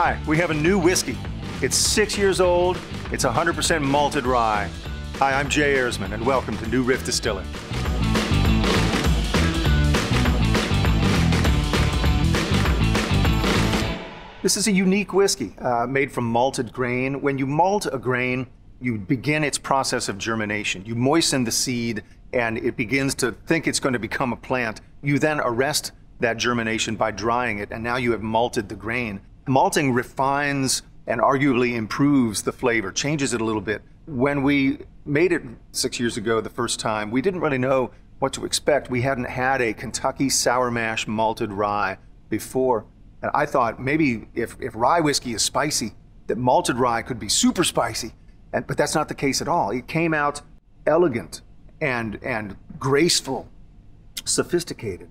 Hi, we have a new whiskey. It's 6 years old. It's 100% malted rye. Hi, I'm Jay Ersman, and welcome to New Riff Distilling. This is a unique whiskey made from malted grain. When you malt a grain, you begin its process of germination. You moisten the seed, and it begins to think it's going to become a plant. You then arrest that germination by drying it, and now you have malted the grain. Malting refines and arguably improves the flavor, changes it a little bit. When we made it 6 years ago the first time, we didn't really know what to expect. We hadn't had a Kentucky sour mash malted rye before. And I thought maybe if rye whiskey is spicy, that malted rye could be super spicy. But that's not the case at all. It came out elegant and graceful, sophisticated,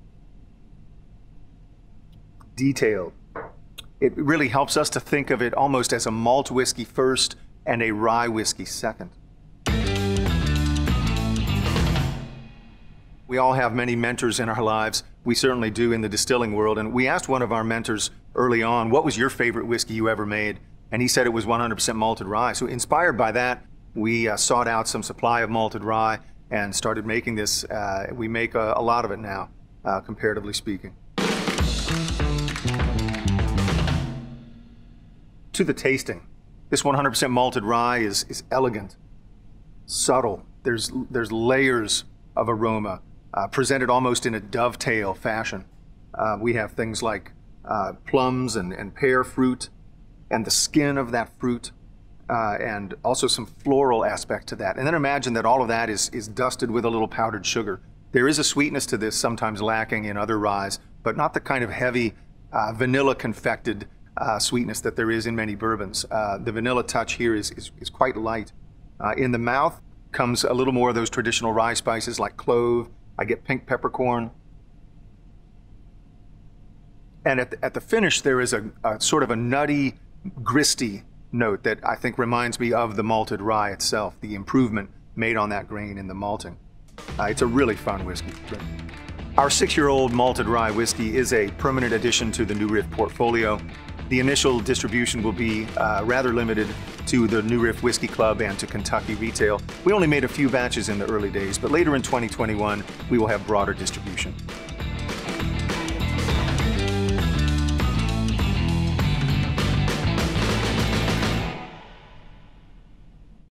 detailed. It really helps us to think of it almost as a malt whiskey first and a rye whiskey second. We all have many mentors in our lives. We certainly do in the distilling world. And we asked one of our mentors early on, what was your favorite whiskey you ever made? And he said it was 100% malted rye. So inspired by that, we sought out some supply of malted rye and started making this. We make a lot of it now, comparatively speaking. To the tasting, this 100% malted rye is elegant, subtle. There's layers of aroma presented almost in a dovetail fashion. We have things like plums and pear fruit and the skin of that fruit and also some floral aspect to that. And then imagine that all of that is dusted with a little powdered sugar. There is a sweetness to this sometimes lacking in other ryes, but not the kind of heavy vanilla confected sweetness that there is in many bourbons. The vanilla touch here is quite light. In the mouth comes a little more of those traditional rye spices like clove. I get pink peppercorn. And at the finish, there is a sort of a nutty, gristy note that I think reminds me of the malted rye itself, the improvement made on that grain in the malting. It's a really fun whiskey to drink. Our 6-year-old malted rye whiskey is a permanent addition to the New Riff portfolio. The initial distribution will be rather limited to the New Riff Whiskey Club and to Kentucky retail. We only made a few batches in the early days, but later in 2021, we will have broader distribution.